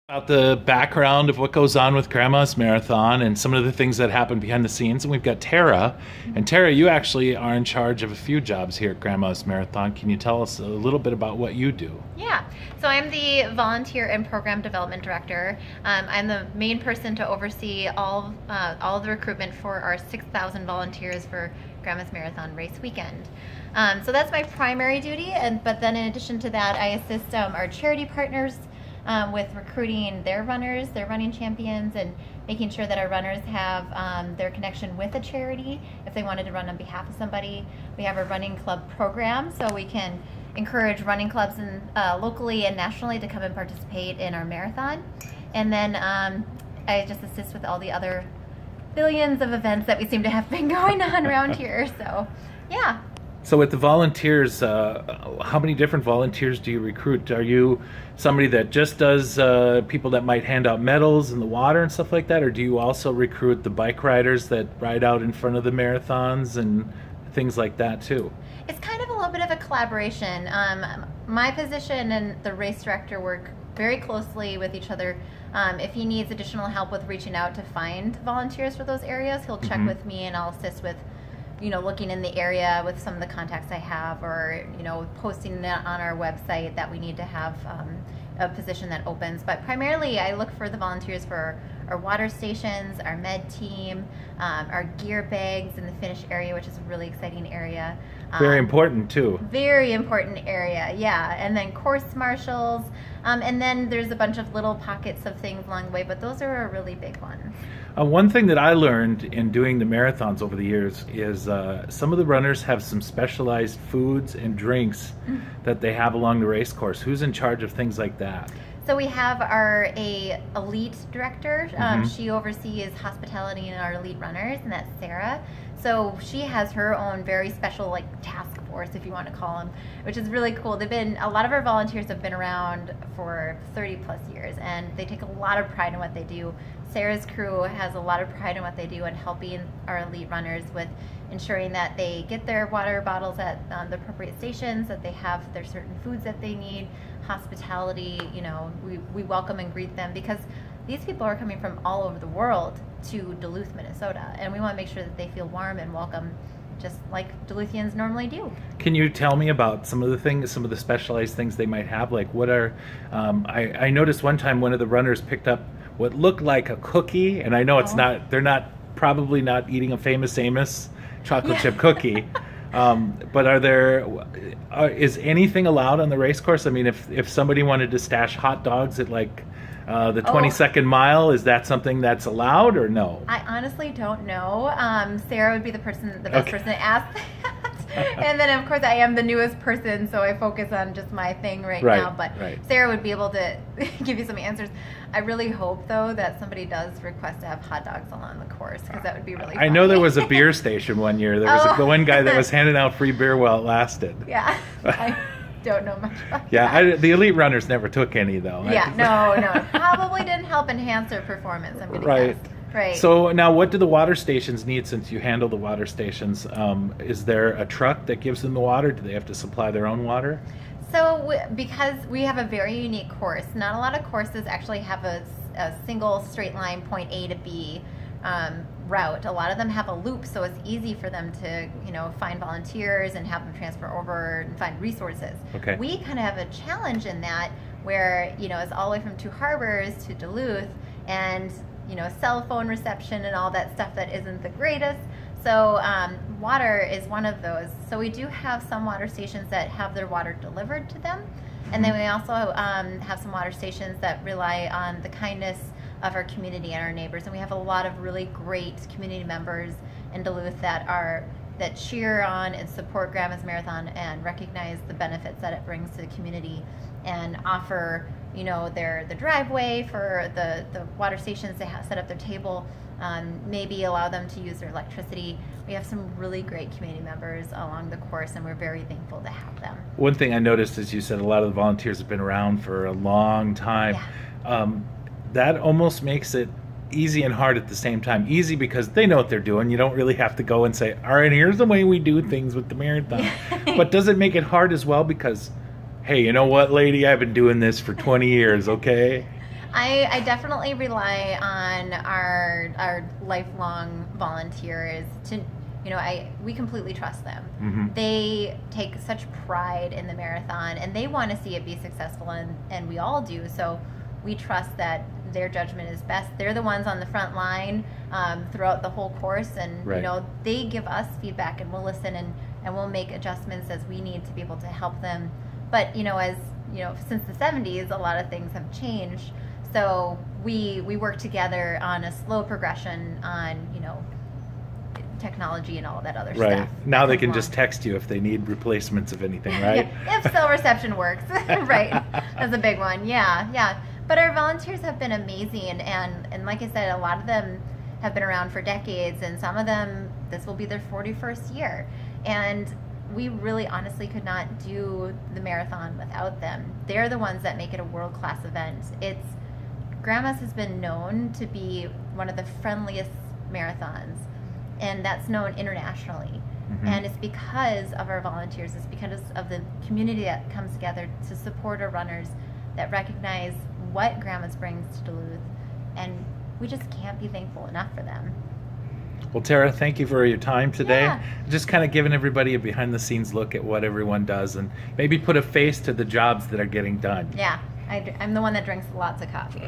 About the background of what goes on with Grandma's Marathon and some of the things that happen behind the scenes. And we've got Tara. And Tara, you actually are in charge of a few jobs here at Grandma's Marathon. Can you tell us a little bit about what you do? Yeah, so I'm the Volunteer and Program Development Director. I'm the main person to oversee all of the recruitment for our 6,000 volunteers for Grandma's Marathon race weekend. So that's my primary duty, but then in addition to that, I assist our charity partners with recruiting their runners, their running champions, and making sure that our runners have their connection with a charity if they wanted to run on behalf of somebody. We have a running club program, so we can encourage running clubs locally and nationally to come and participate in our marathon. And then I just assist with all the other billions of events that we seem to have been going on around here. So, yeah. So with the volunteers, how many different volunteers do you recruit? Are you somebody that just does people that might hand out medals in the water and stuff like that? Or do you also recruit the bike riders that ride out in front of the marathons and things like that too? It's kind of a little bit of a collaboration. My position and the race director work very closely with each other. If he needs additional help with reaching out to find volunteers for those areas, he'll check with me and I'll assist with looking in the area with some of the contacts I have, or, posting it on our website that we need to have a position that opens. But primarily I look for the volunteers for our water stations, our med team, our gear bags in the finish area, which is a really exciting area. Very important too. Very important area, yeah. And then course marshals, and then there's a bunch of little pockets of things along the way, but those are a really big ones. One thing that I learned in doing the marathons over the years is some of the runners have some specialized foods and drinks that they have along the race course. Who's in charge of things like that? So we have our elite director. She oversees hospitality and our elite runners, and that's Sarah. So she has her own very special task force, if you want to call them, which is really cool. A lot of our volunteers have been around for 30 plus years, and they take a lot of pride in what they do. Sarah's crew has a lot of pride in what they do in helping our elite runners with ensuring that they get their water bottles at the appropriate stations, that they have their certain foods that they need, hospitality. We welcome and greet them because these people are coming from all over the world to Duluth, Minnesota, and we want to make sure that they feel warm and welcome, just like Duluthians normally do. Can you tell me about some of the things, some of the specialized things they might have? Like what are, I noticed one time one of the runners picked up what looked like a cookie, and I know it's not, they're probably not eating a Famous Amos chocolate chip cookie. But is anything allowed on the race course? I mean, if somebody wanted to stash hot dogs at the 22nd mile, is that something that's allowed or no? I honestly don't know. Sarah would be the best person to ask that. And then of course I am the newest person, so I focus on just my thing right now. But Sarah would be able to give you some answers. I really hope though that somebody does request to have hot dogs along the course, because that would be really funny. I know there was a beer station one year. There was the one guy that was handing out free beer while it lasted. Yeah. I don't know much about that. The elite runners never took any though. Yeah, no. Probably didn't help enhance their performance, I'm going to guess. Right. So now what do the water stations need, since you handle the water stations? Is there a truck that gives them the water? Do they have to supply their own water? So because we have a very unique course, not a lot of courses actually have a single straight line point A to B route. A lot of them have a loop, so it's easy for them to find volunteers and have them transfer over and find resources. Okay. We kind of have a challenge in that where it's all the way from Two Harbors to Duluth, and cell phone reception and all that stuff that isn't the greatest. So water is one of those. So we do have some water stations that have their water delivered to them. And then we also have some water stations that rely on the kindness of our community and our neighbors. And we have a lot of really great community members in Duluth that cheer on and support Grandma's Marathon and recognize the benefits that it brings to the community, and offer the driveway for the water stations to set up their table, maybe allow them to use their electricity. We have some really great community members along the course, and we're very thankful to have them. One thing I noticed is you said a lot of the volunteers have been around for a long time. Yeah. That almost makes it easy and hard at the same time. Easy because they know what they're doing. You don't really have to go and say, all right, here's the way we do things with the marathon. But does it make it hard as well because, hey, you know what, lady, I've been doing this for 20 years, okay? I definitely rely on our lifelong volunteers to, we completely trust them. Mm-hmm. They take such pride in the marathon, and they want to see it be successful, and we all do. So we trust that their judgment is best. They're the ones on the front line throughout the whole course, and right. They give us feedback, and we'll listen, and we'll make adjustments as we need to be able to help them. But since the 70s, a lot of things have changed. So we work together on a slow progression on technology and all that other right. stuff. Now they can just text you if they need replacements of anything, right? Yeah, if cell reception works. Right. That's a big one. Yeah. But our volunteers have been amazing, and like I said, a lot of them have been around for decades, and some of them, this will be their 41st year. And we really honestly could not do the marathon without them. They're the ones that make it a world-class event. Grandma's has been known to be one of the friendliest marathons, and that's known internationally. Mm-hmm. And it's because of our volunteers, it's because of the community that comes together to support our runners, that recognize what Grandma's brings to Duluth, and we just can't be thankful enough for them. Well, Tara, thank you for your time today. Yeah. Just kind of giving everybody a behind-the-scenes look at what everyone does, and maybe put a face to the jobs that are getting done. Yeah, I'm the one that drinks lots of coffee.